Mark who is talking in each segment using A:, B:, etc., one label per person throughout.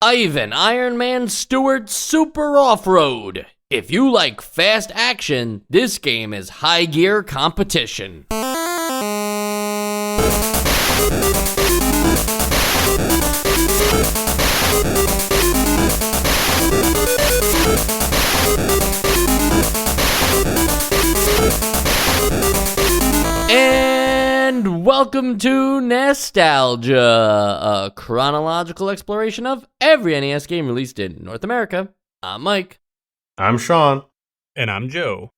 A: Ivan Ironman Stewart Super Off-Road. If you like fast action, this game is high gear competition. And welcome to Nostalgia, a chronological exploration of every NES game released in North America. I'm Mike.
B: I'm Sean.
C: And I'm Joe.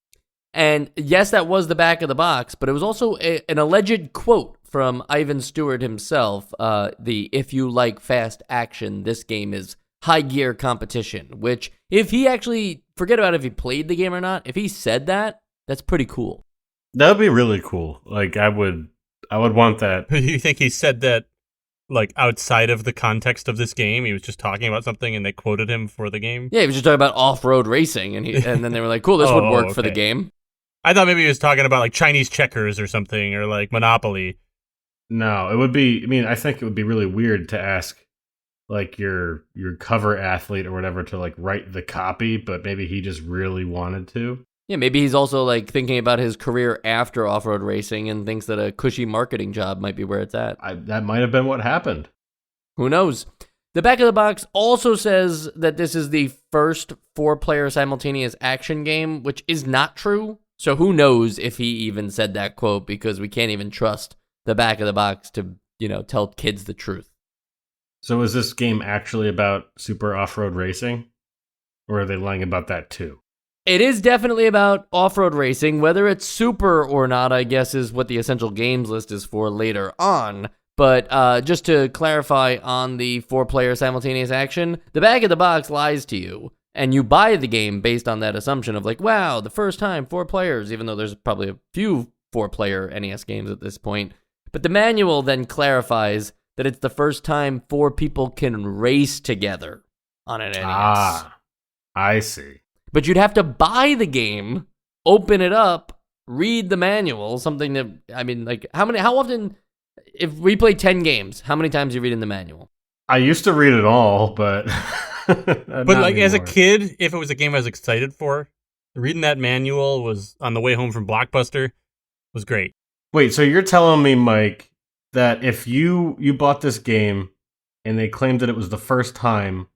A: And yes, that was the back of the box, but it was also an alleged quote from Ivan Stewart himself. If you like fast action, this game is high gear competition, which if he actually, forget about if he played the game or not, if he said that, that's pretty cool.
B: That would be really cool. Like, I would want that.
C: You think he said that, like, outside of the context of this game? He was just talking about something and they quoted him for the game?
A: Yeah, he was just talking about off-road racing, and then they were like, cool, this would work for the game.
C: I thought maybe he was talking about, like, Chinese checkers or something, or, like, Monopoly.
B: No, it would be, I think it would be really weird to ask, like, your cover athlete or whatever to, like, write the copy, but maybe he just really wanted to.
A: Yeah, maybe he's also like thinking about his career after off-road racing and thinks that a cushy marketing job might be where it's at.
B: That might have been what happened.
A: Who knows? The back of the box also says that this is the first 4-player simultaneous action game, which is not true. So who knows if he even said that quote, because we can't even trust the back of the box to, tell kids the truth.
B: So is this game actually about super off-road racing? Or are they lying about that too?
A: It is definitely about off-road racing. Whether it's super or not, I guess, is what the essential games list is for later on. But just to clarify on the 4-player simultaneous action, the back of the box lies to you, and you buy the game based on that assumption of like, wow, the first time 4 players, even though there's probably a few 4-player NES games at this point. But the manual then clarifies that it's the first time 4 people can race together on an NES.
B: Ah, I see.
A: But you'd have to buy the game, open it up, read the manual, something that, how often, if we play 10 games, how many times are you reading the manual?
B: I used to read it all, but
C: But like as a kid, if it was a game I was excited for, reading that manual was on the way home from Blockbuster was great.
B: Wait, so you're telling me, Mike, that if you bought this game and they claimed that it was the first time,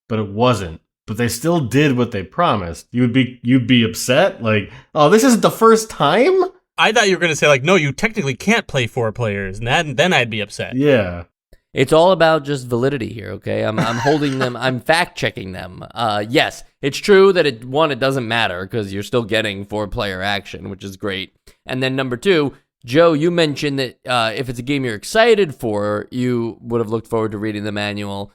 B: but it wasn't, but they still did what they promised, you'd be upset? Like, oh, this isn't the first time?
C: I thought you were going to say, like, no, you technically can't play 4 players, and then I'd be upset.
B: Yeah.
A: It's all about just validity here, okay? I'm holding them, I'm fact-checking them. Yes, it's true that it doesn't matter, because you're still getting 4-player action, which is great. And then number 2, Joe, you mentioned that if it's a game you're excited for, you would have looked forward to reading the manual.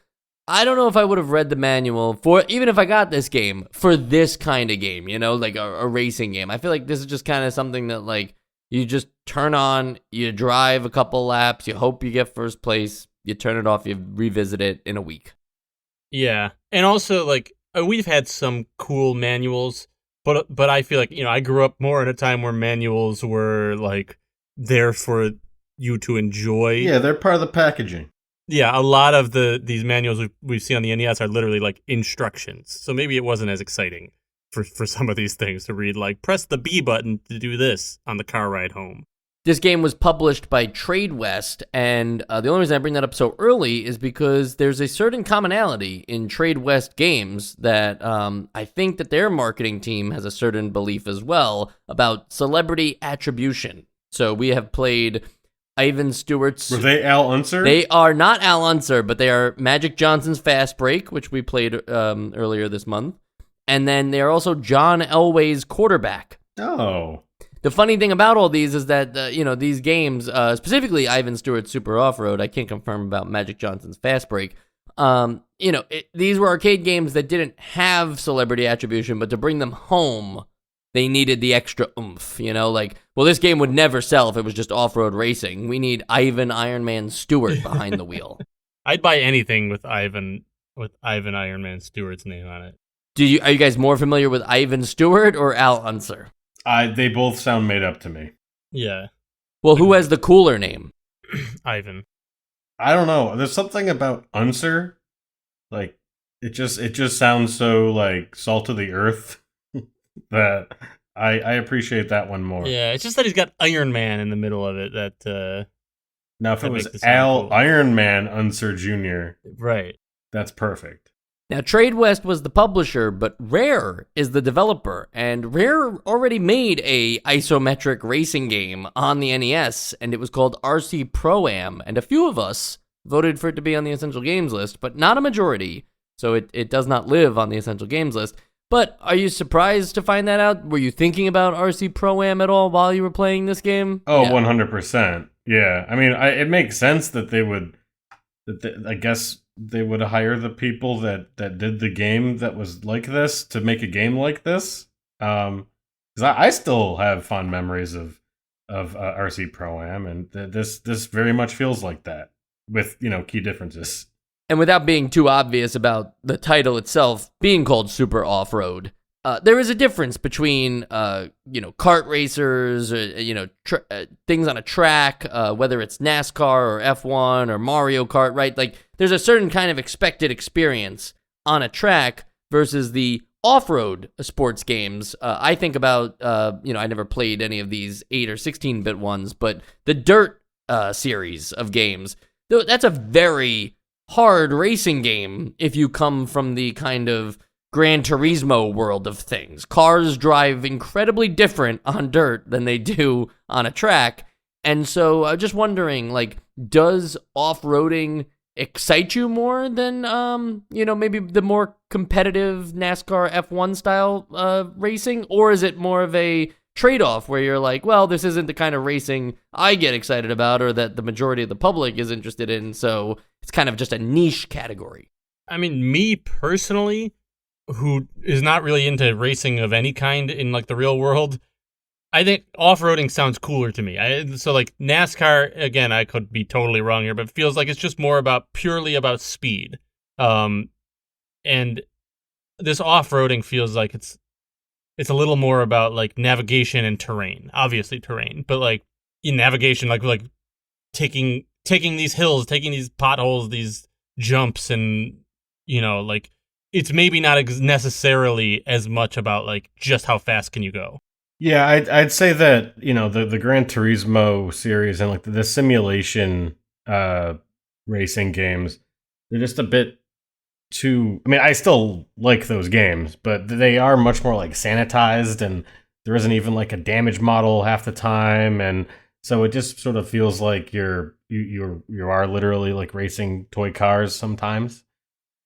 A: I don't know if I would have read the manual for, even if I got this game, for this kind of game, like a racing game. I feel like this is just kind of something that, like, you just turn on, you drive a couple laps, you hope you get first place, you turn it off, you revisit it in a week.
C: Yeah, and also, like, we've had some cool manuals, but I feel like, I grew up more in a time where manuals were, like, there for you to enjoy.
B: Yeah, they're part of the packaging.
C: Yeah, a lot of these manuals we've seen on the NES are literally like instructions. So maybe it wasn't as exciting for some of these things to read, like, press the B button to do this on the car ride home.
A: This game was published by Trade West, and the only reason I bring that up so early is because there's a certain commonality in Trade West games that I think that their marketing team has a certain belief as well about celebrity attribution. So we have played Ivan Stewart's...
B: Were they Al Unser?
A: They are not Al Unser, but they are Magic Johnson's Fast Break, which we played earlier this month. And then they are also John Elway's Quarterback.
B: Oh.
A: The funny thing about all these is that, these games, specifically Ivan Stewart's Super Off-Road, I can't confirm about Magic Johnson's Fast Break, these were arcade games that didn't have celebrity attribution, but to bring them home, they needed the extra oomph, this game would never sell if it was just off-road racing. We need Ivan Ironman Stewart behind the wheel.
C: I'd buy anything with Ivan Ironman Stewart's name on it.
A: Are you guys more familiar with Ivan Stewart or Al Unser?
B: They both sound made up to me.
C: Yeah.
A: Well, who has the cooler name?
C: Ivan.
B: I don't know. There's something about Unser Like it just sounds so like salt of the earth that I appreciate that one more.
C: Yeah, it's just that he's got Iron Man in the middle of it that
B: Now, if it
C: that
B: was
C: makes it sound
B: Al
C: cool.
B: Ironman Unser Jr.,
C: Right.
B: that's perfect.
A: Now, Trade West was the publisher, but Rare is the developer, and Rare already made a isometric racing game on the NES, and it was called RC Pro-Am, and a few of us voted for it to be on the Essential Games list, but not a majority, so it does not live on the Essential Games list. But are you surprised to find that out? Were you thinking about RC Pro-Am at all while you were playing this game?
B: Oh,
A: Yeah.
B: 100%. Yeah. I mean, it makes sense that they would, I guess they would hire the people that did the game that was like this to make a game like this. Because I still have fond memories of RC Pro Am, and this very much feels like that with key differences.
A: And without being too obvious about the title itself being called Super Off-Road, there is a difference between, kart racers, things on a track, whether it's NASCAR or F1 or Mario Kart, right? Like, there's a certain kind of expected experience on a track versus the off-road sports games. I think about, I never played any of these 8 or 16-bit ones, but the Dirt series of games, that's a very hard racing game if you come from the kind of Gran Turismo world of things. Cars drive incredibly different on dirt than they do on a track. And so I'm just wondering, like, does off-roading excite you more than, maybe the more competitive NASCAR F1 style racing? Or is it more of a trade-off where you're like, well, this isn't the kind of racing I get excited about or that the majority of the public is interested in, so it's kind of just a niche category?
C: I mean, me personally, who is not really into racing of any kind in like the real world, I think off-roading sounds cooler to me. So like NASCAR, again, I could be totally wrong here, but it feels like it's just more purely about speed. And this off-roading feels like it's a little more about like navigation and terrain, obviously terrain, but like in navigation, like taking these hills, taking these potholes, these jumps, and like it's maybe not necessarily as much about like just how fast can you go.
B: Yeah, I'd say that the Gran Turismo series and like the simulation racing games, they're just a bit too. I mean, I still like those games, but they are much more like sanitized, and there isn't even like a damage model half the time, and so it just sort of feels like you are literally like racing toy cars sometimes.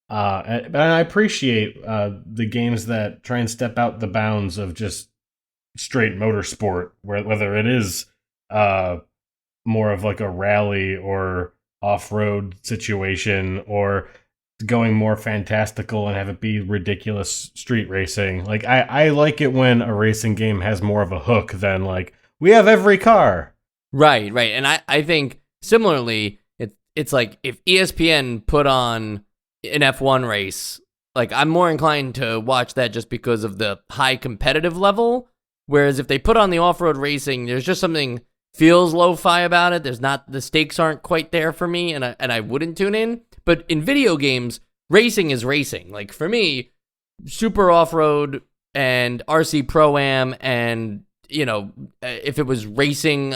B: But I appreciate the games that try and step out the bounds of just straight motorsport, whether it is more of like a rally or off-road situation, or going more fantastical and have it be ridiculous street racing. Like I like it when a racing game has more of a hook than like, we have every car.
A: Right. And I think similarly, it's like if ESPN put on an F1 race, like I'm more inclined to watch that just because of the high competitive level. Whereas if they put on the off-road racing, there's just something feels lo-fi about it. The stakes aren't quite there for me, and I wouldn't tune in. But in video games, racing is racing. Like for me, Super Off-Road and RC Pro-Am, and if it was racing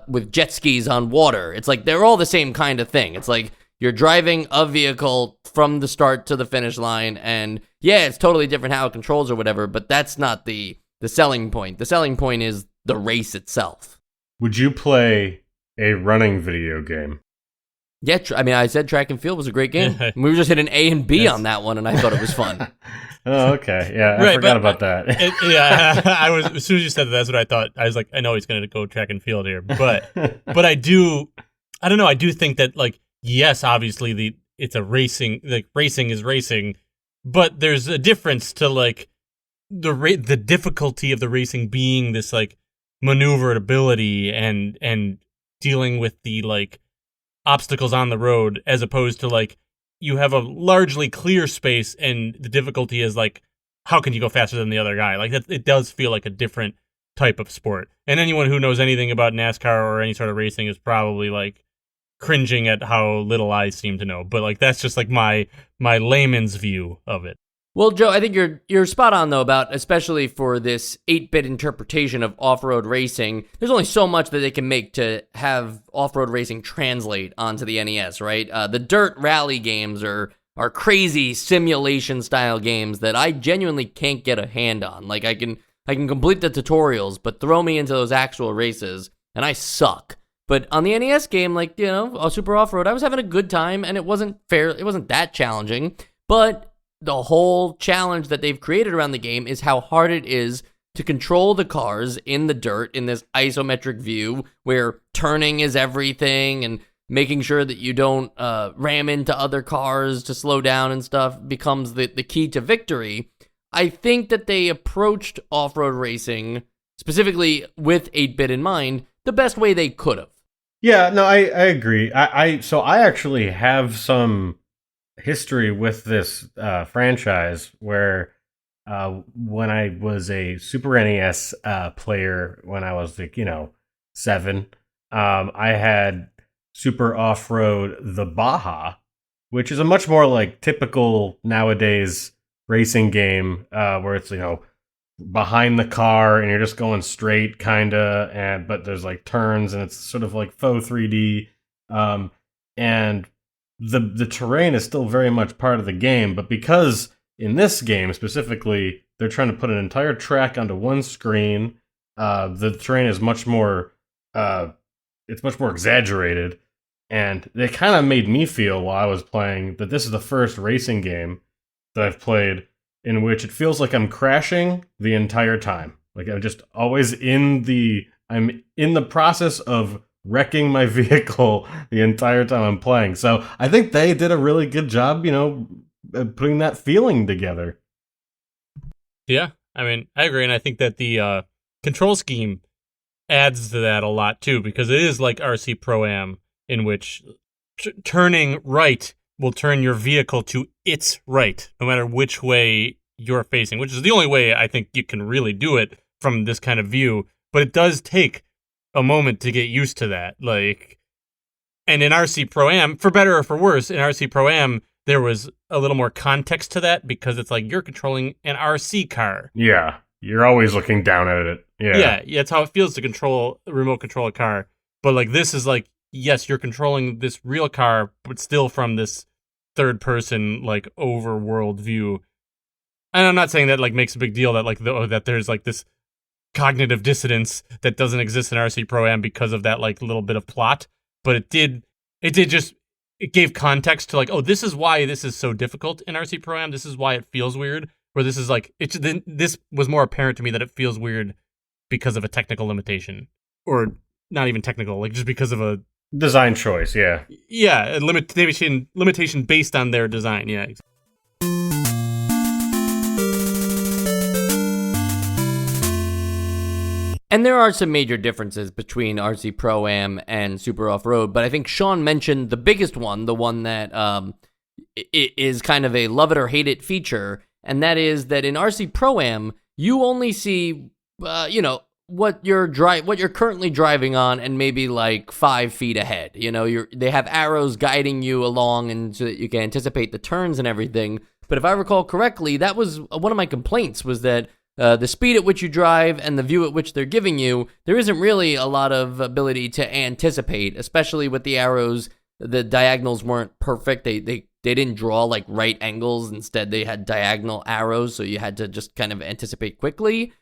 A: with jet skis on water, it's like they're all the same kind of thing. It's like you're driving a vehicle from the start to the finish line, and yeah, it's totally different how it controls or whatever, but that's not the selling point. The selling point is the race itself.
B: Would you play a running video game?
A: Yeah, I said track and field was a great game. We were just hitting A and B on that one, and I thought it was fun.
B: Oh, okay. Yeah, I forgot about that.
C: I was, as soon as you said that, that's what I thought. I was like, I know he's going to go track and field here, but I don't know. I do think that like, yes, obviously it's a racing, like racing is racing, but there's a difference to like the difficulty of the racing being this like maneuverability and dealing with the like obstacles on the road, as opposed to like you have a largely clear space and the difficulty is like, how can you go faster than the other guy? Like that, it does feel like a different type of sport. And anyone who knows anything about NASCAR or any sort of racing is probably like cringing at how little I seem to know. But like that's just like my layman's view of it.
A: Well, Joe, I think you're spot on though about especially for this 8-bit interpretation of off-road racing. There's only so much that they can make to have off-road racing translate onto the NES, right? The dirt rally games are crazy simulation style games that I genuinely can't get a hand on. Like I can complete the tutorials, but throw me into those actual races and I suck. But on the NES game, like, you know, Super Off-Road, I was having a good time and it wasn't that challenging, but the whole challenge that they've created around the game is how hard it is to control the cars in the dirt in this isometric view where turning is everything and making sure that you don't ram into other cars to slow down and stuff becomes the key to victory. I think that they approached off-road racing, specifically with 8-bit in mind, the best way they could have.
B: Yeah, no, I agree. So I actually have some history with this franchise where when I was a Super NES player when I was like, 7, I had Super Off-Road the Baja, which is a much more like typical nowadays racing game where it's, behind the car and you're just going straight kinda, but there's like turns and it's sort of like faux 3D, and the terrain is still very much part of the game, but because in this game specifically they're trying to put an entire track onto one screen, the terrain is much more exaggerated, and it kind of made me feel while I was playing that this is the first racing game that I've played in which it feels like I'm crashing the entire time. Like I'm just always in the process of wrecking my vehicle the entire time I'm playing. So I think they did a really good job, putting that feeling together.
C: Yeah, I mean, I agree, and I think that the control scheme adds to that a lot too, because it is like RC Pro-Am, in which turning right will turn your vehicle to its right, no matter which way you're facing, which is the only way I think you can really do it from this kind of view. But it does take a moment to get used to that. Like, and in RC Pro-Am, for better or for worse, in RC Pro-Am, there was a little more context to that because it's like you're controlling an RC car.
B: Yeah, you're always looking down at it.
C: Yeah, it's how it feels to remote control a car. But like this is like, yes, you're controlling this real car, but still from this third person, like, overworld view. And I'm not saying that like makes a big deal that like that there's like this cognitive dissonance that doesn't exist in RC Pro-Am because of that like little bit of plot, but it gave context to like, oh, this is why this is so difficult in RC Pro-Am. This is why it feels weird. Where this is like, this was more apparent to me that it feels weird because of a technical limitation, or not even technical, like just because of a
B: design choice. Yeah,
C: a limitation based on their design. Yeah.
A: And there are some major differences between RC Pro-Am and Super Off-Road, but I think Sean mentioned the biggest one, the one that is kind of a love it or hate it feature, and that is that in RC Pro-Am, you only see, what you're currently driving on and maybe like 5 feet ahead. They have arrows guiding you along and so that you can anticipate the turns and everything. But if I recall correctly, that was one of my complaints, was that the speed at which you drive and the view at which they're giving you, there isn't really a lot of ability to anticipate, especially with the arrows. The diagonals weren't perfect. They didn't draw like right angles. Instead, they had diagonal arrows, so you had to just kind of anticipate quickly.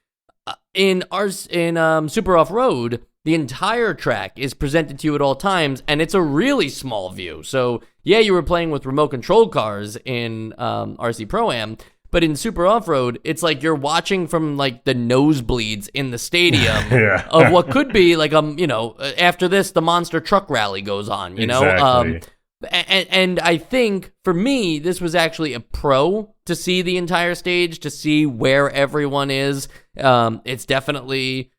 A: In Super Off-Road, the entire track is presented to you at all times, and it's a really small view. So, yeah, you were playing with remote control cars in RC Pro-Am, but in Super Off-Road, it's like you're watching from like the nosebleeds in the stadium of what could be like, after this, the monster truck rally goes on,
B: Exactly.
A: And I think for me, this was actually a pro to see the entire stage, to see where everyone is. It's definitely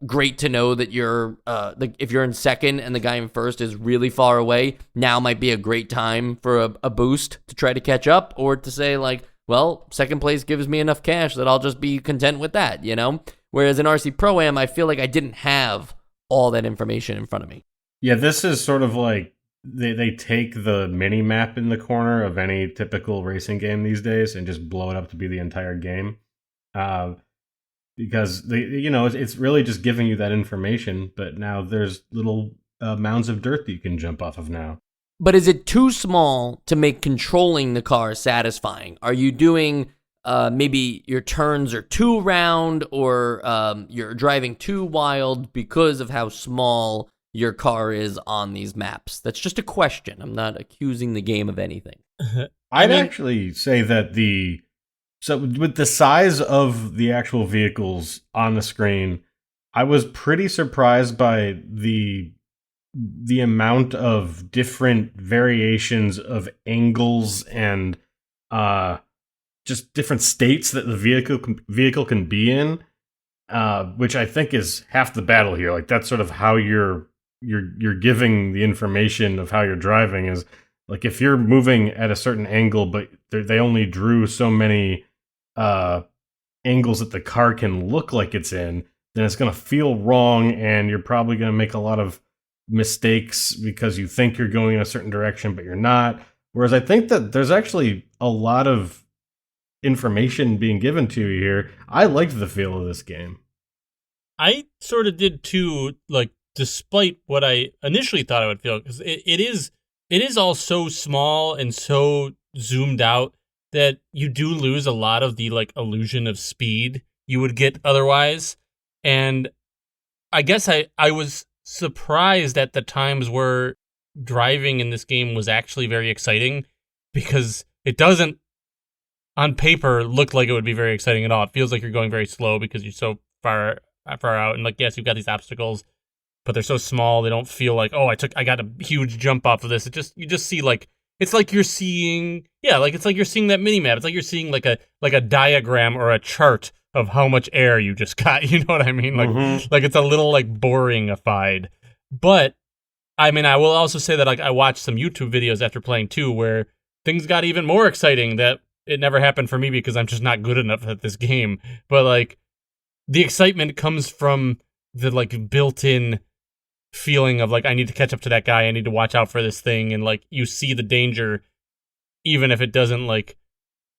A: great to know that if you're in second and the guy in first is really far away, now might be a great time for a boost to try to catch up, or to say like, well, second place gives me enough cash that I'll just be content with that, Whereas in RC Pro-Am, I feel like I didn't have all that information in front of me.
B: Yeah, this is sort of like they take the mini map in the corner of any typical racing game these days and just blow it up to be the entire game. Because it's really just giving you that information, but now there's little mounds of dirt that you can jump off of now.
A: But is it too small to make controlling the car satisfying? Are you doing maybe your turns are too round, or you're driving too wild because of how small your car is on these maps? That's just a question. I'm not accusing the game of anything.
B: I'd actually say that so with the size of the actual vehicles on the screen, I was pretty surprised by the amount of different variations of angles and just different states that the vehicle can be in, which I think is half the battle here. Like, that's sort of how you're giving the information of how you're driving, is like, if you're moving at a certain angle, but they only drew so many angles that the car can look like it's in, then it's going to feel wrong, and you're probably going to make a lot of mistakes because you think you're going in a certain direction, but you're not. Whereas I think that there's actually a lot of information being given to you here. I liked the feel of this game.
C: I sort of did too, like, despite what I initially thought I would feel, because it is all so small and so zoomed out that you do lose a lot of the, like, illusion of speed you would get otherwise. And I guess I was surprised at the times where driving in this game was actually very exciting, because it doesn't, on paper, look like it would be very exciting at all. It feels like you're going very slow because you're so far out. And, like, yes, you've got these obstacles, but they're so small, they don't feel like, oh, I got a huge jump off of this. You just see, like, it's like you're seeing, it's like you're seeing that mini map. It's like you're seeing like a diagram or a chart of how much air you just got. You know what I mean? Like it's a little, like, boringified. But I mean, I will also say that, like, I watched some YouTube videos after playing 2 where things got even more exciting. That it never happened for me because I'm just not good enough at this game. But, like, the excitement comes from the, like, built-in feeling of, like, I need to catch up to that guy, I need to watch out for this thing, and, like, you see the danger even if it doesn't, like,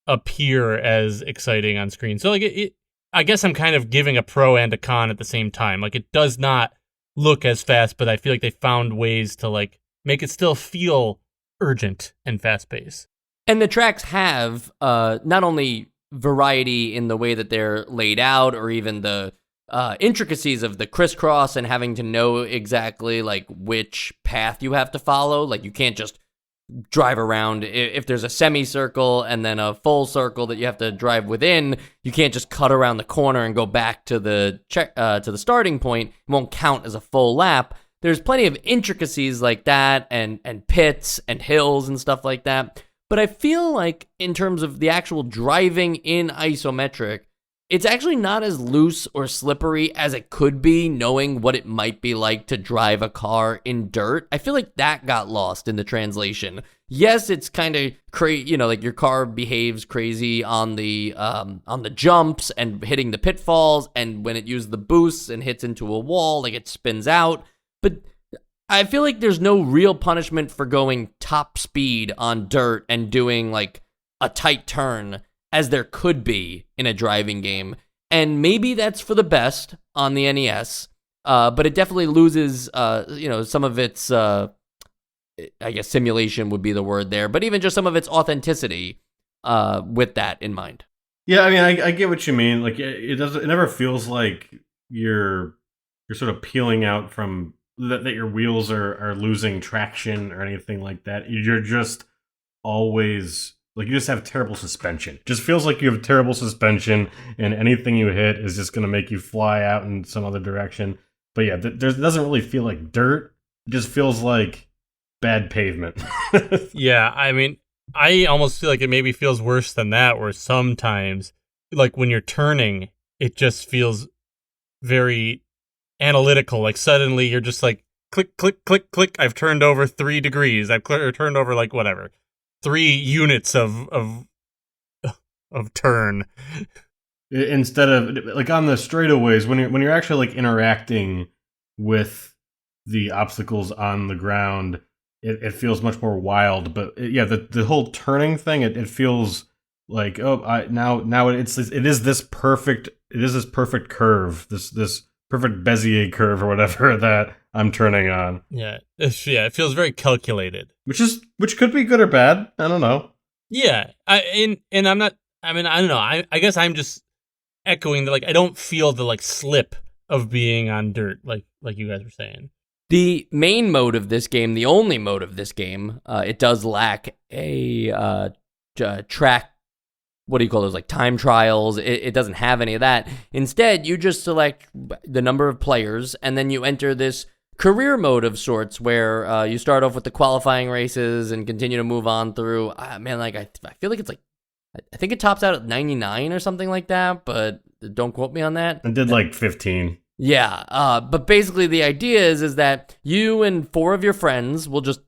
C: appear as exciting on screen. So, like, I guess I'm kind of giving a pro and a con at the same time. Like, it does not look as fast, but I feel like they found ways to, like, make it still feel urgent and fast-paced.
A: And the tracks have not only variety in the way that they're laid out, or even the intricacies of the crisscross and having to know exactly, like, which path you have to follow. Like, you can't just drive around. If there's a semicircle and then a full circle that you have to drive within, you can't just cut around the corner and go back to the starting point. It won't count as a full lap. There's plenty of intricacies like that, and pits and hills and stuff like that. But I feel like, in terms of the actual driving in isometric, it's actually not as loose or slippery as it could be, knowing what it might be like to drive a car in dirt. I feel like that got lost in the translation. Yes, it's kind of crazy, like, your car behaves crazy on the jumps and hitting the pitfalls, and when it uses the boosts and hits into a wall, like, it spins out. But I feel like there's no real punishment for going top speed on dirt and doing, like, a tight turn, as there could be in a driving game. And maybe that's for the best on the NES, but it definitely loses, some of its, I guess simulation would be the word there, but even just some of its authenticity with that in mind.
B: Yeah, I mean, I get what you mean. Like, it never feels like you're sort of peeling out from that your wheels are losing traction or anything like that. You're just always, like, you just have terrible suspension. Just feels like you have terrible suspension, and anything you hit is just going to make you fly out in some other direction. But yeah, it doesn't really feel like dirt. It just feels like bad pavement.
C: Yeah, I mean, I almost feel like it maybe feels worse than that, where sometimes, like, when you're turning, it just feels very analytical. Like, suddenly you're just like, click, click, click, click. I've turned over 3 degrees. I've turned over, like, whatever, 3 units of turn.
B: Instead of, like, on the straightaways, when you're actually, like, interacting with the obstacles on the ground, it feels much more wild. But yeah, the whole turning thing, it feels like now it is this perfect curve, this perfect Bezier curve or whatever that I'm turning on.
C: Yeah, it feels very calculated.
B: Which could be good or bad. I don't know.
C: Yeah, and I'm not. I mean, I don't know. I guess I'm just echoing that. Like, I don't feel the like slip of being on dirt, like you guys were saying.
A: The main mode of this game, the only mode of this game, it does lack a track. What do you call those? Like time trials. It doesn't have any of that. Instead, you just select the number of players, and then you enter this career mode of sorts where you start off with the qualifying races and continue to move on through. Man, like I feel like it's like, I think it tops out at 99 or something like that, but don't quote me on that.
B: I did like 15.
A: Yeah, but basically the idea is that you and 4 of your friends, we'll just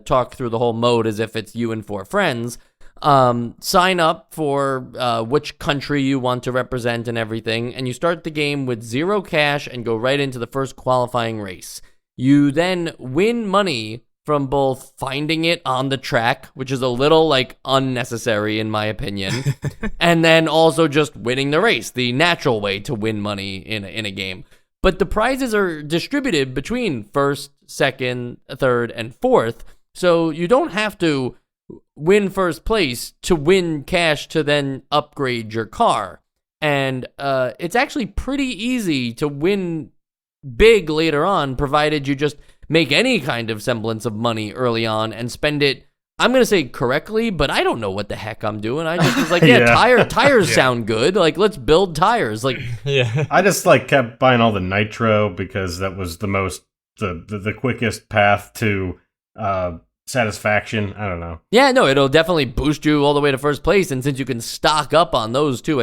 A: talk through the whole mode as if it's you and 4 friends, sign up for which country you want to represent and everything, and you start the game with 0 cash and go right into the first qualifying race. You then win money from both finding it on the track, which is a little like unnecessary in my opinion, and then also just winning the race, the natural way to win money in a game. But the prizes are distributed between first, second, third, and fourth, so you don't have to win first place to win cash to then upgrade your car. And it's actually pretty easy to win big later on, provided you just make any kind of semblance of money early on and spend it, I'm going to say correctly, but I don't know what the heck I'm doing. I just was like, tires sound good. Like, let's build tires. Like,
C: yeah.
B: I just like kept buying all the nitro because that was the most, the quickest path to satisfaction. I don't know.
A: Yeah, no, it'll definitely boost you all the way to first place. And since you can stock up on those too,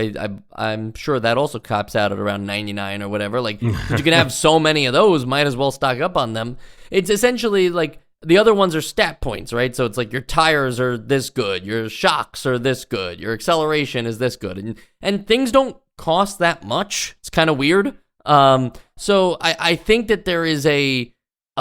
A: I'm sure that also cops out at around 99 or whatever. Like, you can have so many of those, might as well stock up on them. It's essentially like the other ones are stat points, right? So it's like your tires are this good, your shocks are this good, your acceleration is this good, and things don't cost that much. It's kind of weird. So I think that there is a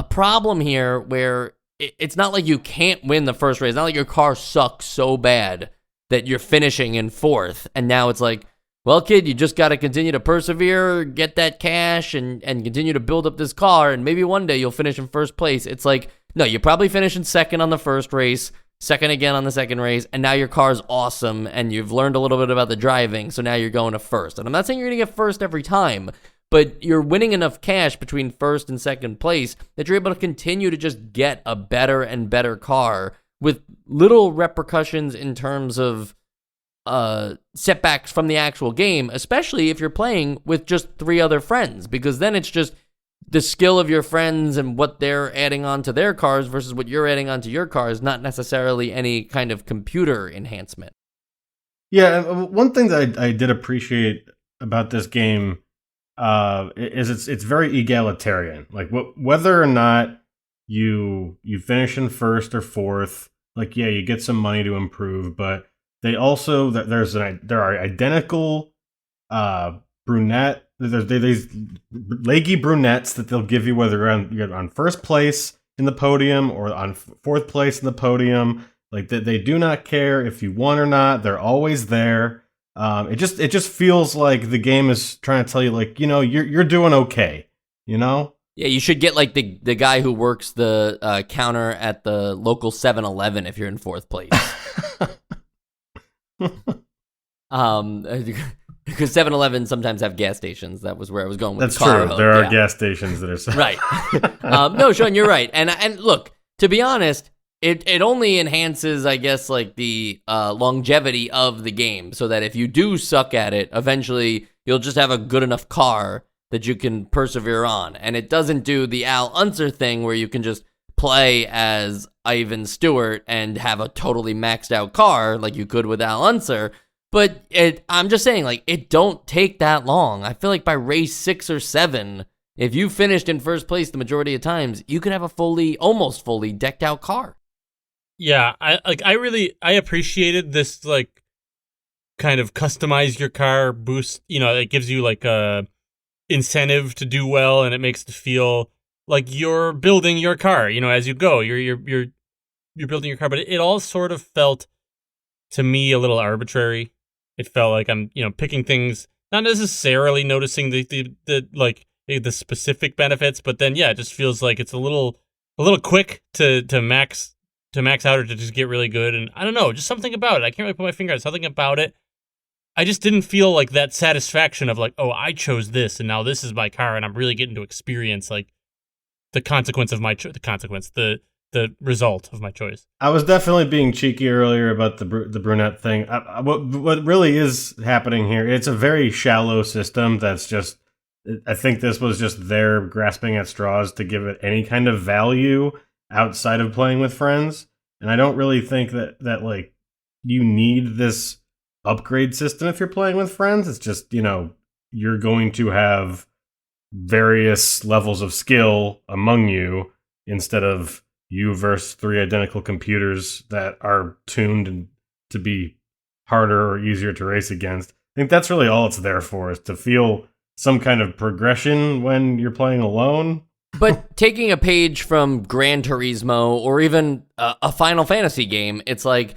A: problem here where it's not like you can't win the first race. It's not like your car sucks so bad that you're finishing in fourth, and now it's like, well, kid, you just got to continue to persevere, get that cash, and continue to build up this car, and maybe one day you'll finish in first place. It's like, no, you probably finish in second on the first race, second again on the second race, and now your car's awesome, and you've learned a little bit about the driving, so now you're going to first. And I'm not saying you're going to get first every time, but you're winning enough cash between first and second place that you're able to continue to just get a better and better car with little repercussions in terms of setbacks from the actual game, especially if you're playing with just 3 other friends, because then it's just the skill of your friends and what they're adding on to their cars versus what you're adding onto your cars, not necessarily any kind of computer enhancement.
B: Yeah, one thing that I did appreciate about this game is it's very egalitarian. Like whether or not you finish in first or fourth, like yeah, you get some money to improve, but they also there are identical brunette. There's these leggy brunettes that they'll give you whether you're on first place in the podium or on fourth place in the podium. Like they do not care if you won or not. They're always there. It just feels like the game is trying to tell you, like, you know, you're doing okay. You know.
A: Yeah, you should get like the guy who works the counter at the local 7-Eleven if you're in fourth place. Because 7-Eleven sometimes have gas stations. That was where I was going with
B: That's
A: the car.
B: true. There are gas stations that are
A: right. No, Sean, you're right. And look, to be honest, it only enhances, I guess, like the longevity of the game, so that if you do suck at it, eventually you'll just have a good enough car that you can persevere on. And it doesn't do the Al Unser thing where you can just play as Ivan Stewart and have a totally maxed out car like you could with Al Unser. But I'm just saying, like, it don't take that long. I feel like by race 6 or 7, if you finished in first place the majority of times, you could have a almost fully decked out car.
C: Yeah, I appreciated this, like, kind of customize your car boost. You know, it gives you like a incentive to do well, and it makes it feel like you're building your car, as you go. You're building your car, but it all sort of felt to me a little arbitrary. It felt like I'm, picking things, not necessarily noticing the specific benefits, but then it just feels like it's a little quick to max out or to just get really good. And I don't know, just something about it. I can't really put my finger on something about it. I just didn't feel like that satisfaction of like, oh, I chose this and now this is my car and I'm really getting to experience like the consequence of the result of my choice.
B: I was definitely being cheeky earlier about the brunette thing. What really is happening here, it's a very shallow system that's just, I think this was just their grasping at straws to give it any kind of value outside of playing with friends. And I don't really think that like you need this upgrade system if you're playing with friends. It's just, you're going to have various levels of skill among you instead of you versus 3 identical computers that are tuned to be harder or easier to race against. I think that's really all it's there for, is to feel some kind of progression when you're playing alone.
A: But taking a page from Gran Turismo or even a Final Fantasy game, it's like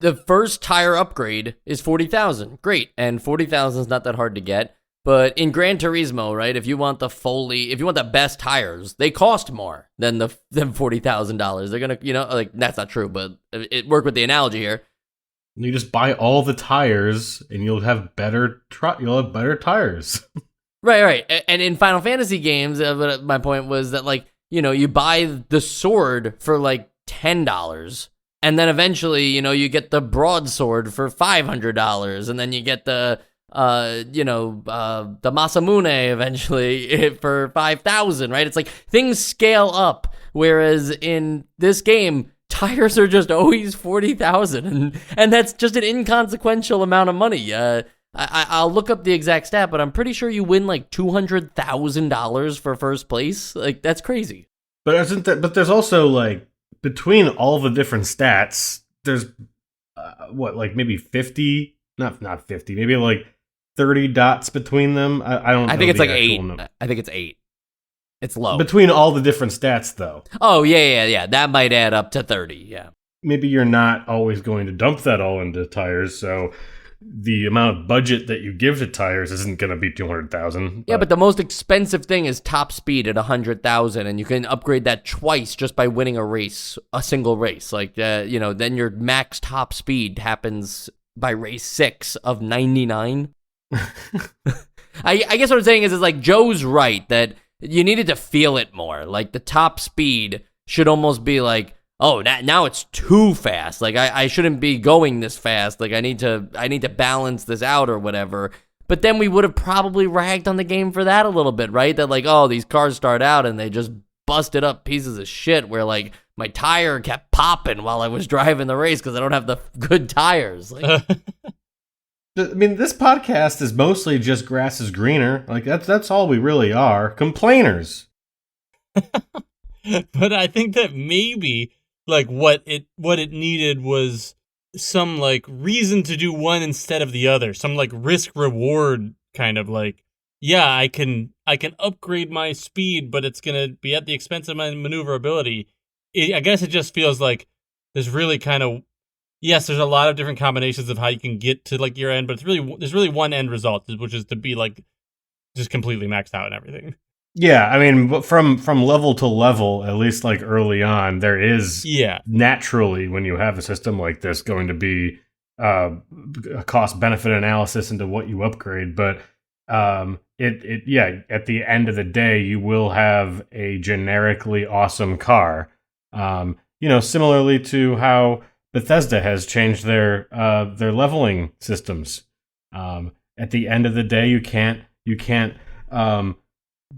A: the first tire upgrade is 40,000. Great. And 40,000 is not that hard to get. But in Gran Turismo, right, if you want the best tires, they cost more than $40,000. They're going to, that's not true, but it worked with the analogy here.
B: You just buy all the tires and you'll have better tires.
A: Right. And in Final Fantasy games, my point was that, like, you buy the sword for like $10. And then eventually, you get the broadsword for $500, and then you get the Masamune eventually for 5,000, right? It's like things scale up, whereas in this game, tires are just always 40,000, and that's just an inconsequential amount of money. I'll look up the exact stat, but I'm pretty sure you win like $200,000 for first place. Like, that's crazy.
B: But there's also like, between all the different stats, there's maybe 50, not 50, maybe like 30 dots between them. I don't know.
A: I think it's like 8. I think it's 8. It's low.
B: Between all the different stats, though.
A: Oh, yeah. That might add up to 30, yeah.
B: Maybe you're not always going to dump that all into tires, so the amount of budget that you give to tires isn't going to be 200,000.
A: Yeah, but the most expensive thing is top speed at 100,000, and you can upgrade that twice just by winning a single race. Like, then your max top speed happens by race 6 of 99. I guess what I'm saying is like Joe's right that you needed to feel it more. Like, the top speed should almost be like, oh, now it's too fast. Like, I shouldn't be going this fast. Like, I need to balance this out or whatever. But then we would have probably ragged on the game for that a little bit, right? That like, oh, these cars start out and they just busted up pieces of shit where like my tire kept popping while I was driving the race because I don't have the good tires. Like,
B: I mean, this podcast is mostly just grass is greener. Like, that's all we really are. Complainers.
C: But I think that maybe like what it needed was some like reason to do one instead of the other, some like risk reward kind of like, yeah, I can upgrade my speed, but it's gonna be at the expense of my maneuverability. I guess it just feels like there's really kind of, yes, there's a lot of different combinations of how you can get to like your end, but there's really one end result, which is to be like just completely maxed out and everything.
B: Yeah, I mean, from level to level, at least like early on, there is naturally, when you have a system like this, going to be a cost-benefit analysis into what you upgrade. But at the end of the day, you will have a generically awesome car. Similarly to how Bethesda has changed their leveling systems. At the end of the day, you can't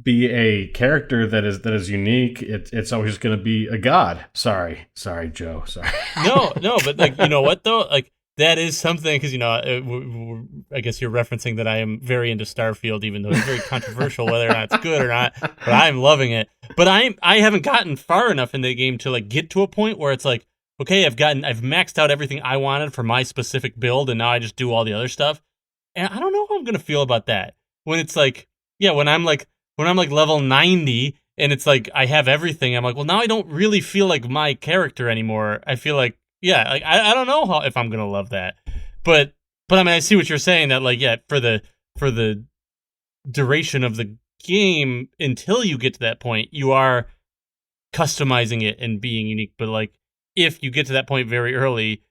B: be a character that is unique. It's always going to be a god. Sorry, Joe. Sorry.
C: No, but like, you know what though? Like, that is something, because I guess you're referencing that I am very into Starfield, even though it's very controversial whether or not it's good or not. But I'm loving it. But I haven't gotten far enough in the game to like get to a point where it's like, okay, I've maxed out everything I wanted for my specific build, and now I just do all the other stuff. And I don't know how I'm gonna feel about that when it's like, yeah, when I'm like level 90 and it's like I have everything. I'm like, well, now I don't really feel like my character anymore. I feel like, yeah, like I don't know if I'm gonna love that, but I mean, I see what you're saying, that like, yeah, for the duration of the game until you get to that point, you are customizing it and being unique. But like, if you get to that point very early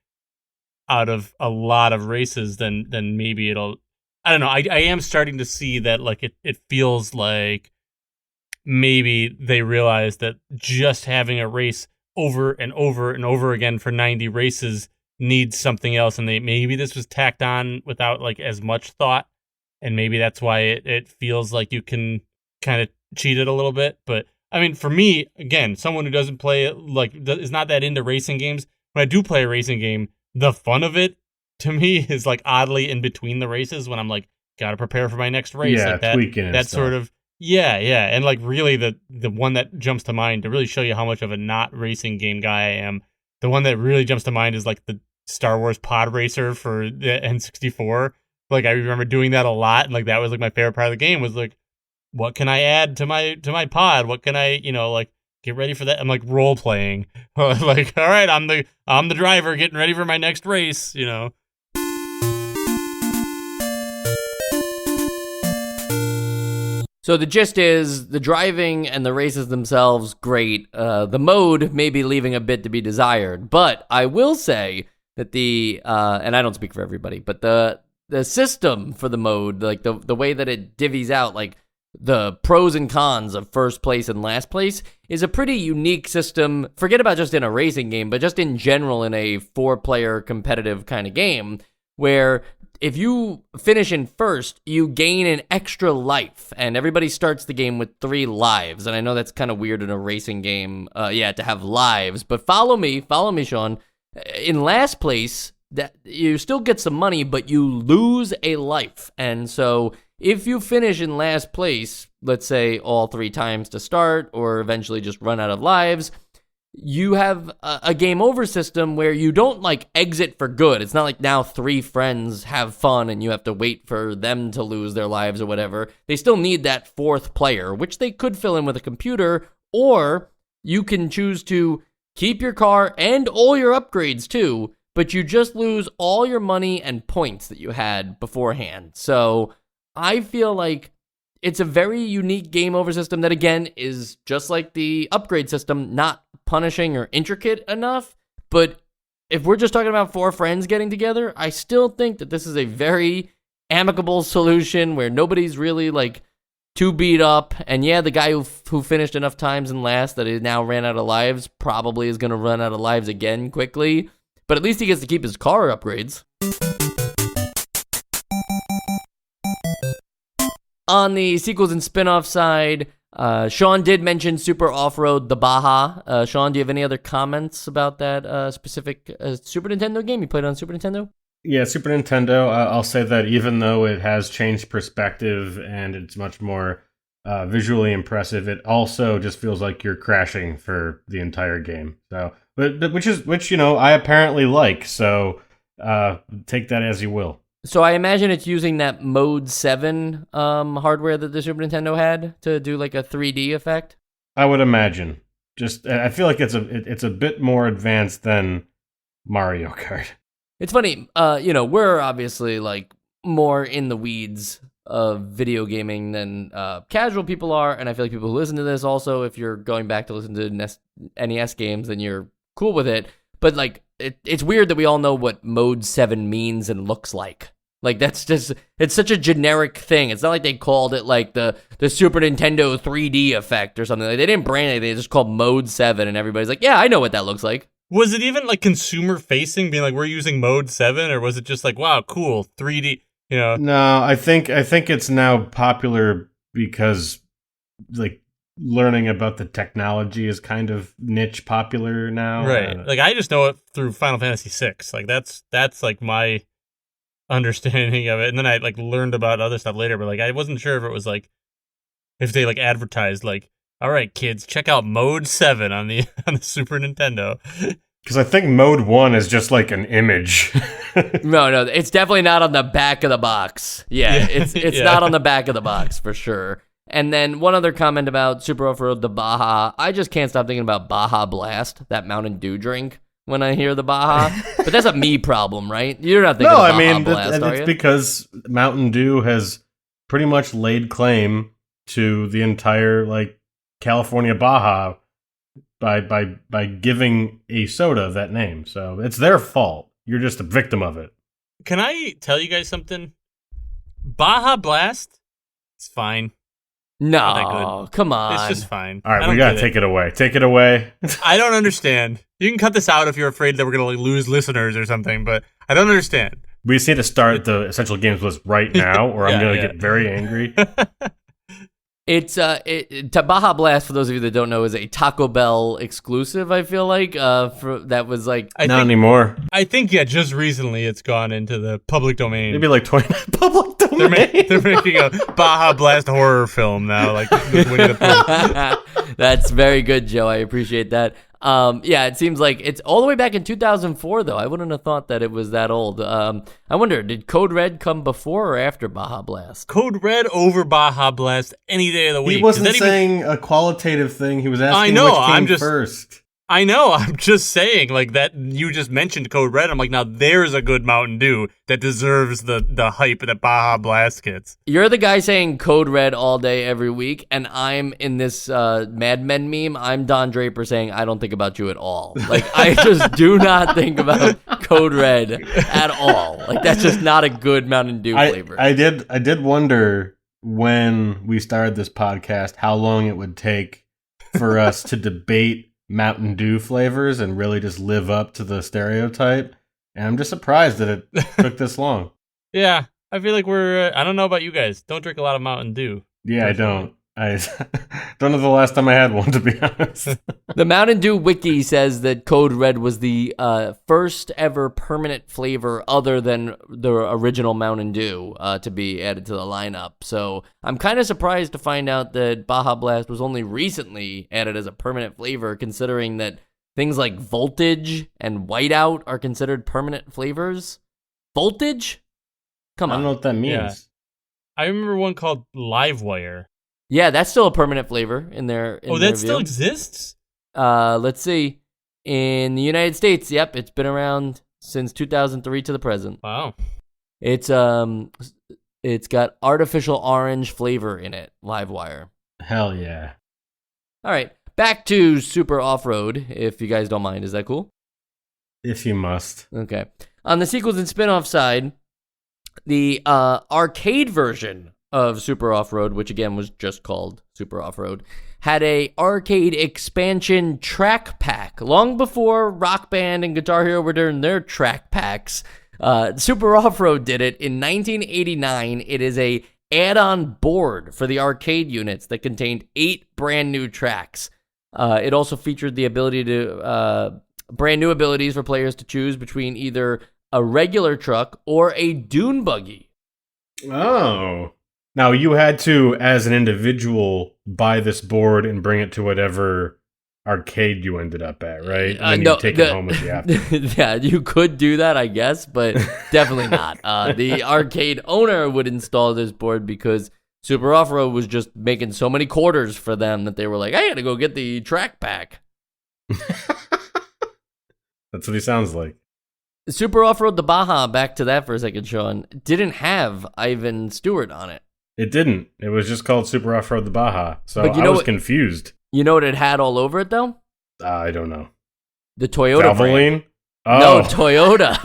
C: out of a lot of races, then maybe it'll, I don't know. I am starting to see that like it feels like maybe they realize that just having a race over and over and over again for 90 races needs something else, and maybe this was tacked on without like as much thought, and maybe that's why it feels like you can kind of cheat it a little bit. But I mean, for me, again, someone who doesn't play it, like is not that into racing games, when I do play a racing game, the fun of it to me is like oddly in between the races, when I'm like, gotta prepare for my next race.
B: Yeah,
C: like that,
B: tweaking and
C: that
B: stuff.
C: sort of, yeah. And like really the one that jumps to mind to really show you how much of a not racing game guy I am, the one that really jumps to mind is like the Star Wars pod racer for the N64. Like I remember doing that a lot, and like that was like my favorite part of the game, was like, what can I add to my pod? What can I, like, get ready for that? I'm like role playing. Like, all right, I'm the driver getting ready for my next race,
A: So the gist is the driving and the races themselves, great. The mode may be leaving a bit to be desired, but I will say that and I don't speak for everybody, but the system for the mode, like the way that it divvies out, like the pros and cons of first place and last place, is a pretty unique system. Forget about just in a racing game, but just in general in a 4-player competitive kind of game, where if you finish in first, you gain an extra life, and everybody starts the game with 3 lives. And I know that's kind of weird in a racing game, to have lives, but follow me, Sean. In last place, that you still get some money, but you lose a life. And so if you finish in last place, let's say all 3 times to start, or eventually just run out of lives, you have a game over system where you don't like exit for good. It's not like now 3 friends have fun and you have to wait for them to lose their lives or whatever. They still need that 4th player, which they could fill in with a computer, or you can choose to keep your car and all your upgrades too, but you just lose all your money and points that you had beforehand. So I feel like it's a very unique game over system that, again, is just like the upgrade system, not punishing or intricate enough. But if we're just talking about 4 friends getting together, I still think that this is a very amicable solution where nobody's really like too beat up. And yeah, the guy who finished enough times in last that he now ran out of lives probably is going to run out of lives again quickly. But at least he gets to keep his car upgrades. On the sequels and spin-off side, Sean did mention Super Off-Road the Baja. Sean, do you have any other comments about that specific Super Nintendo game? You played on Super Nintendo?
B: Yeah, Super Nintendo. I'll say that even though it has changed perspective and it's much more visually impressive, it also just feels like you're crashing for the entire game. So, but which I apparently like. So take that as you will.
A: So I imagine it's using that Mode 7 hardware that the Super Nintendo had to do like a 3D effect?
B: I would imagine. Just I feel like it's a bit more advanced than Mario Kart.
A: It's funny, we're obviously like more in the weeds of video gaming than casual people are, and I feel like people who listen to this also, if you're going back to listen to NES games, then you're cool with it. But like, it's weird that we all know what Mode 7 means and looks like. Like, that's just, it's such a generic thing. It's not like they called it like the Super Nintendo 3D effect or something. Like, they didn't brand it, they just called Mode 7, and everybody's like, yeah, I know what that looks like.
C: Was it even like consumer facing, being like, we're using Mode 7, or was it just like, wow, cool, 3D,
B: No, I think it's now popular because like learning about the technology is kind of niche popular now.
C: Right. Like, I just know it through Final Fantasy VI. Like, that's like my understanding of it. And then I like learned about other stuff later, but like I wasn't sure if it was like, if they like advertised like, all right, kids, check out Mode 7 on the Super Nintendo.
B: Because I think Mode 1 is just like an image.
A: No, it's definitely not on the back of the box. Yeah. It's not on the back of the box for sure. And then one other comment about Super Off-Road, the Baja. I just can't stop thinking about Baja Blast, that Mountain Dew drink, when I hear the Baja. But that's a me problem, right? You're not thinking of Baja Blast, are you?
B: It's because Mountain Dew has pretty much laid claim to the entire California Baja by giving a soda that name. So it's their fault. You're just a victim of it.
C: Can I tell you guys something? Baja Blast, it's fine.
A: No, come on.
C: It's just fine.
B: All right, we gotta take it away. Take it away.
C: I don't understand. You can cut this out if you're afraid that we're gonna lose listeners or something, but I don't understand.
B: We just need to start the Essential Games list right now, or I'm gonna get very angry.
A: It's Baja Blast, for those of you that don't know, is a Taco Bell exclusive, I feel like. That was
B: not anymore.
C: I think just recently it's gone into the public domain.
B: Maybe 20 public domain.
C: They're making a Baja Blast horror film now, like with Winnie the Pooh.
A: That's very good, Joe. I appreciate that. It seems like it's all the way back in 2004, though. I wouldn't have thought that it was that old. I wonder, did Code Red come before or after Baja Blast?
C: Code Red over Baja Blast any day of the week.
B: He wasn't saying a qualitative thing. He was asking which came first.
C: I know. I'm just saying, that you just mentioned Code Red. I'm like, now there's a good Mountain Dew that deserves the hype that Baja Blast gets.
A: You're the guy saying Code Red all day, every week, and I'm in this Mad Men meme. I'm Don Draper saying, I don't think about you at all. I just do not think about Code Red at all. That's just not a good Mountain Dew flavor.
B: I did wonder when we started this podcast how long it would take for us to debate Mountain Dew flavors and really just live up to the stereotype. And I'm just surprised that it took this long.
C: Yeah, I feel like we're, I don't know about you guys. Don't drink a lot of Mountain Dew.
B: Yeah, I don't. I don't know the last time I had one, to be honest.
A: The Mountain Dew Wiki says that Code Red was the first ever permanent flavor other than the original Mountain Dew to be added to the lineup. So I'm kind of surprised to find out that Baja Blast was only recently added as a permanent flavor, considering that things like Voltage and Whiteout are considered permanent flavors. Voltage? Come on.
B: I don't know what that means.
C: Yeah. I remember one called Livewire.
A: Yeah, that's still a permanent flavor in their.
C: That still exists?
A: Let's see. In the United States, yep, it's been around since 2003 to the present.
C: Wow.
A: It's got artificial orange flavor in it. Livewire.
B: Hell yeah.
A: All right, back to Super Off-Road, if you guys don't mind. Is that cool?
B: If you must.
A: Okay. On the sequels and spin-off side, the arcade version of Super Off-Road, which again was just called Super Off-Road, had a arcade expansion track pack. Long before Rock Band and Guitar Hero were doing their track packs, Super Off-Road did it in 1989. It is a add-on board for the arcade units that contained 8 brand new tracks. It also featured the ability to brand new abilities for players to choose between either a regular truck or a dune buggy.
B: Oh. Now, you had to, as an individual, buy this board and bring it to whatever arcade you ended up at, right? And then you take it home with you after.
A: Yeah, you could do that, I guess, but definitely not. The arcade owner would install this board because Super Off-Road was just making so many quarters for them that they were like, I gotta go get the track pack.
B: That's what he sounds like.
A: Super Off-Road the Baja, back to that for a second, Sean, didn't have Ivan Stewart on it.
B: It didn't. It was just called Super Off-Road the Baja. So I was confused.
A: You know what it had all over it, though?
B: I don't know.
A: The Toyota brand.
B: Oh.
A: No, Toyota.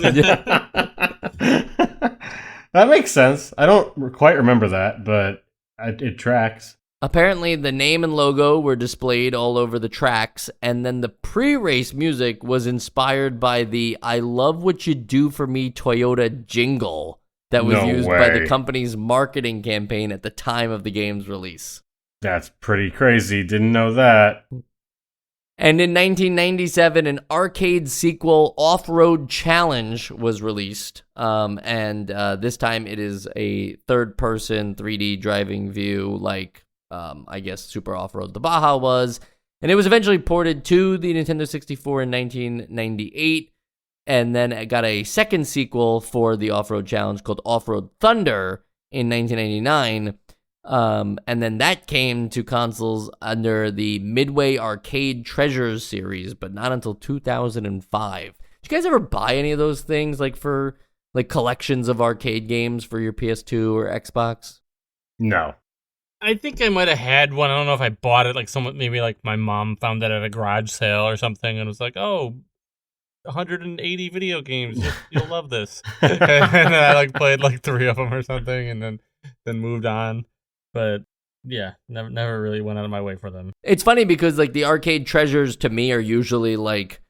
B: That makes sense. I don't quite remember that, but it tracks.
A: Apparently, the name and logo were displayed all over the tracks, and then the pre-race music was inspired by the I Love What You Do For Me Toyota jingle that was used by the company's marketing campaign at the time of the game's release.
B: That's pretty crazy. Didn't know that.
A: And in 1997, an arcade sequel, Off-Road Challenge, was released. This time it is a third-person 3D driving view like, I guess, Super Off-Road the Baja was. And it was eventually ported to the Nintendo 64 in 1998. And then it got a second sequel for the Off-Road Challenge called Off-Road Thunder in 1999. And then that came to consoles under the Midway Arcade Treasures series, but not until 2005. Did you guys ever buy any of those things, like for like collections of arcade games for your PS2 or Xbox?
B: No.
C: I think I might have had one. I don't know if I bought it. Like someone, maybe like my mom found it at a garage sale or something, and was like, "Oh, 180 video games. You'll love this." And then I like played like 3 of them or something, and then moved on. But yeah, never really went out of my way for them.
A: It's funny because like the arcade treasures to me are usually like,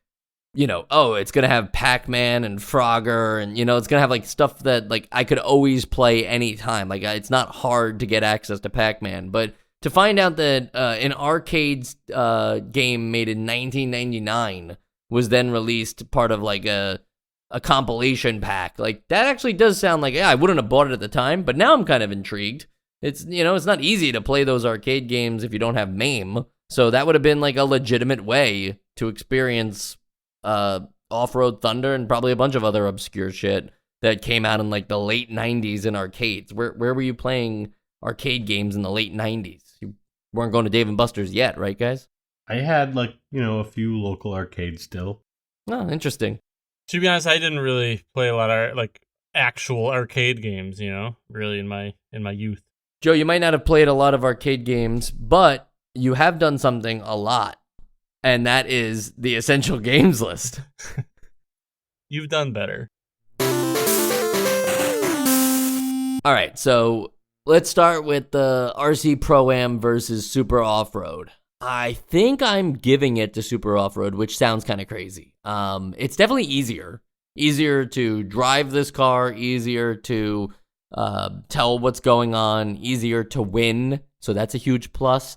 A: you know, oh, it's going to have Pac-Man and Frogger and, you know, it's going to have like stuff that like I could always play anytime. Like it's not hard to get access to Pac-Man, but to find out that an arcade game made in 1999 was then released part of like a compilation pack, like that actually does sound like, yeah, I wouldn't have bought it at the time, but now I'm kind of intrigued. It's, you know, it's not easy to play those arcade games if you don't have MAME, so that would have been like a legitimate way to experience Off-Road Thunder and probably a bunch of other obscure shit that came out in like the late 90s in arcades. Where were you playing arcade games in the late 90s? You weren't going to Dave & Buster's yet, right, guys?
B: I had like, you know, a few local arcades still.
A: Oh, interesting.
C: To be honest, I didn't really play a lot of like actual arcade games, you know, really in my youth.
A: Joe, you might not have played a lot of arcade games, but you have done something a lot, and that is the essential games list.
C: You've done better.
A: All right, so let's start with the RC Pro-Am versus Super Off-Road. I think I'm giving it to Super Off-Road, which sounds kind of crazy. It's definitely easier to drive this car, easier to tell what's going on, easier to win, so that's a huge plus.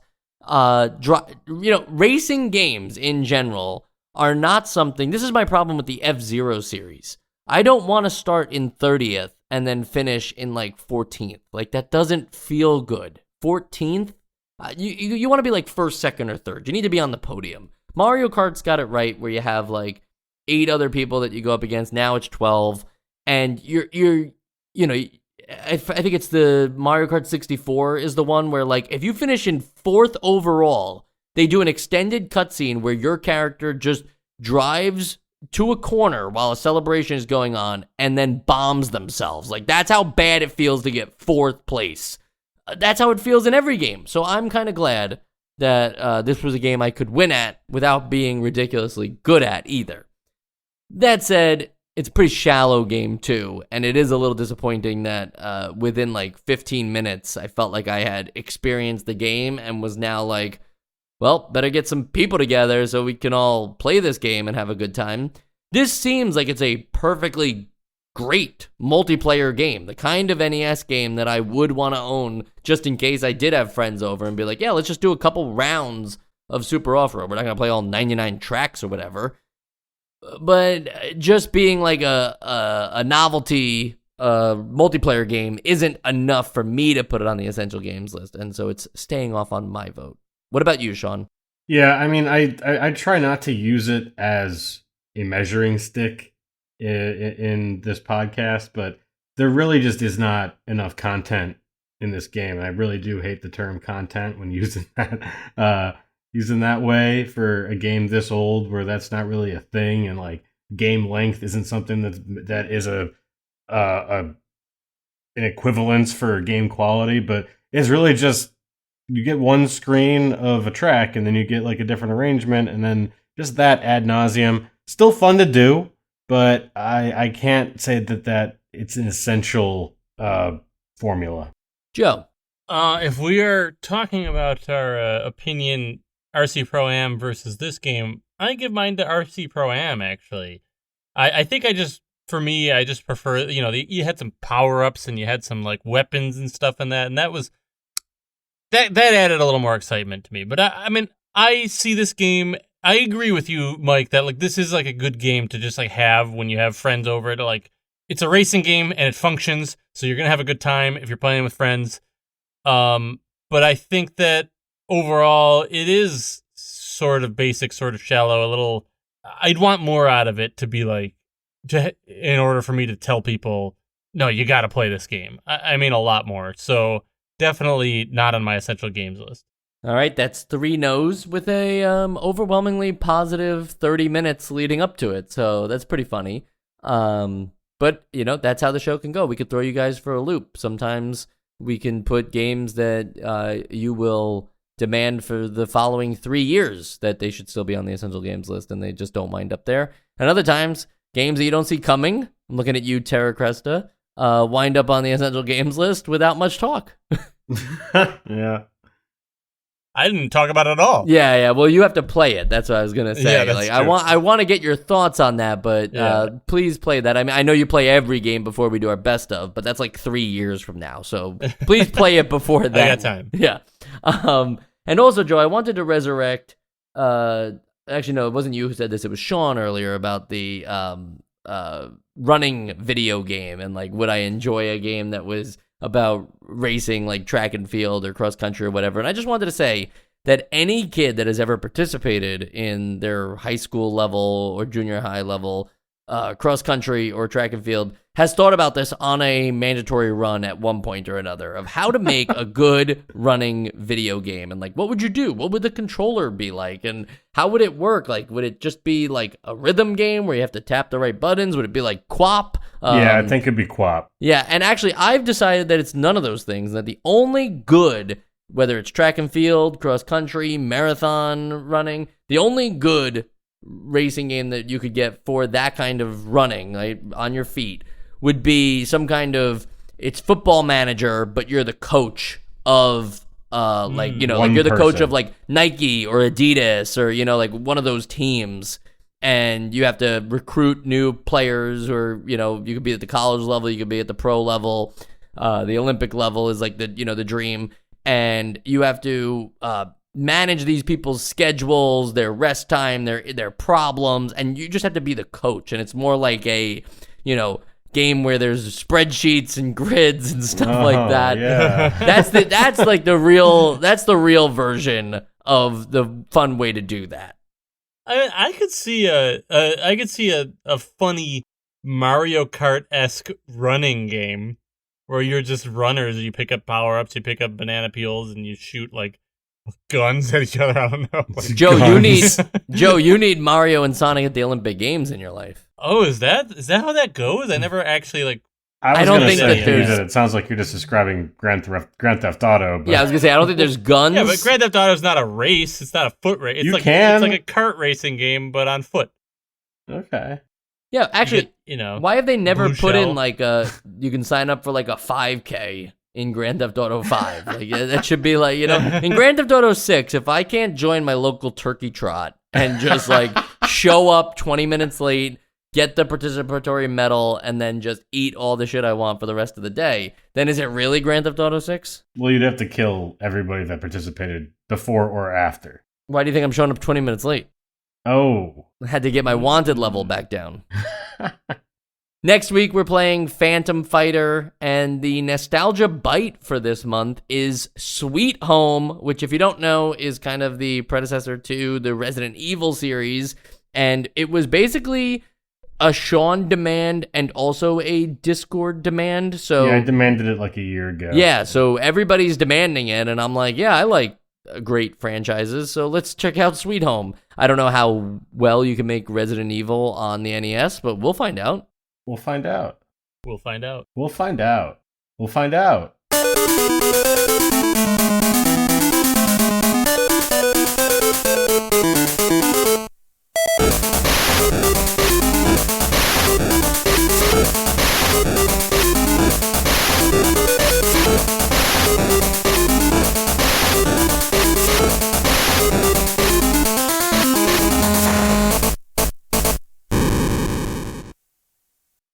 A: Racing games in general are not something. This is my problem with the F-Zero series. I don't want to start in 30th and then finish in like 14th. Like that doesn't feel good. 14th, you want to be like first, second, or third. You need to be on the podium. Mario Kart's got it right where you have like 8 other people that you go up against. Now it's 12, and I think it's the Mario Kart 64 is the one where, like, if you finish in 4th overall, they do an extended cutscene where your character just drives to a corner while a celebration is going on and then bombs themselves. Like, that's how bad it feels to get 4th place. That's how it feels in every game. So I'm kind of glad that this was a game I could win at without being ridiculously good at either. That said, it's a pretty shallow game too, and it is a little disappointing that within like 15 minutes, I felt like I had experienced the game and was now like, well, better get some people together so we can all play this game and have a good time. This seems like it's a perfectly great multiplayer game, the kind of NES game that I would want to own just in case I did have friends over and be like, yeah, let's just do a couple rounds of Super Off-Road. We're not going to play all 99 tracks or whatever. But just being like a novelty multiplayer game isn't enough for me to put it on the essential games list, and so it's staying off on my vote. What about you, Sean?
B: Yeah, I mean, I try not to use it as a measuring stick in this podcast, but there really just is not enough content in this game, and I really do hate the term content when using that. Using that way for a game this old where that's not really a thing, and like game length isn't something that is an equivalence for game quality, but it's really just you get one screen of a track and then you get like a different arrangement and then just that ad nauseum. Still fun to do, but I can't say that it's an essential formula.
A: Joe.
C: If we are talking about our opinion, RC Pro-Am versus this game, I give mine to RC Pro-Am, actually. I think I just prefer, you had some power-ups and you had some, like, weapons and stuff in that, and that added a little more excitement to me. But, I mean, I see this game, I agree with you, Mike, that, like, this is, like, a good game to just, like, have when you have friends over to, like, it's a racing game and it functions, so you're gonna have a good time if you're playing with friends. But I think that overall, it is sort of basic, sort of shallow, a little. I'd want more out of it to be like, in order for me to tell people, no, you got to play this game. I mean, a lot more. So definitely not on my essential games list.
A: All right, that's 3 no's with a overwhelmingly positive 30 minutes leading up to it. So that's pretty funny. But, that's how the show can go. We could throw you guys for a loop. Sometimes we can put games that you will demand for the following 3 years that they should still be on the essential games list, and they just don't wind up there. And other times, games that you don't see coming, I'm looking at you, Terra Cresta, wind up on the essential games list without much talk.
B: Yeah.
C: I didn't talk about it at all.
A: Yeah. Well, you have to play it. That's what I was gonna say.
C: Yeah, that's
A: like,
C: true.
A: I want to get your thoughts on that, but please play that. I mean, I know you play every game before we do our best of, but that's like 3 years from now. So please play it before that.
C: I got time.
A: Yeah. And also, Joe, I wanted to resurrect. Actually, no, it wasn't you who said this. It was Sean earlier about the running video game, and like, would I enjoy a game that was about racing, like track and field or cross country or whatever. And I just wanted to say that any kid that has ever participated in their high school level or junior high level cross country or track and field has thought about this on a mandatory run at one point or another of how to make a good running video game. And like, what would you do? What would the controller be like? And how would it work? Like, would it just be like a rhythm game where you have to tap the right buttons? Would it be like QWOP?
B: Yeah, I think it'd be QWOP.
A: Yeah, and actually, I've decided that it's none of those things. That the only good, whether it's track and field, cross country, marathon running, the only good racing game that you could get for that kind of running, like on your feet, would be some kind of, it's Football Manager, but you're the coach of like you're the coach of like Nike or Adidas or like one of those teams, and you have to recruit new players, or you could be at the college level, you could be at the pro level, the Olympic level is like the the dream, and you have to manage these people's schedules, their rest time, their problems, and you just have to be the coach. And it's more like a game where there's spreadsheets and grids and stuff like that.
B: Yeah.
A: That's the real version of the fun way to do that.
C: I could see a funny Mario Kart-esque running game where you're just runners. You pick up power-ups, you pick up banana peels, and you shoot like guns at each other. I don't know.
A: Joe, you need Mario and Sonic at the Olympic Games in your life.
C: Oh, is that how that goes? I never actually like.
B: I
A: don't
B: was
A: think
B: gonna
A: that
B: say
A: there's-
B: it sounds like you're just describing Grand Theft Auto. But
A: Yeah, I was gonna say I don't think there's guns.
C: Yeah, but Grand Theft Auto is not a race. It's not a foot race. It's
B: can.
C: It's like a kart racing game, but on foot.
B: Okay.
A: Yeah, actually,
C: You know,
A: why have they never
C: blue
A: put
C: shell.
A: in like you can sign up for like a 5K in Grand Theft Auto 5? Like that should be like, in Grand Theft Auto 6, if I can't join my local turkey trot and just like show up 20 minutes late, get the participatory medal, and then just eat all the shit I want for the rest of the day, then is it really Grand Theft Auto 6?
B: Well, you'd have to kill everybody that participated before or after.
A: Why do you think I'm showing up 20 minutes late?
B: Oh.
A: I had to get my wanted level back down. Next week, we're playing Phantom Fighter, and the nostalgia bite for this month is Sweet Home, which, if you don't know, is kind of the predecessor to the Resident Evil series, and it was basically a Sean demand and also a Discord demand. So
B: Yeah, I demanded it like a year ago.
A: yeah, so everybody's demanding it, and I'm like, yeah, I like great franchises, so let's check out Sweet Home. I don't know how well you can make Resident Evil on the NES, but we'll find out.
B: We'll find out.
C: we'll find out.
B: We'll find out. We'll find out.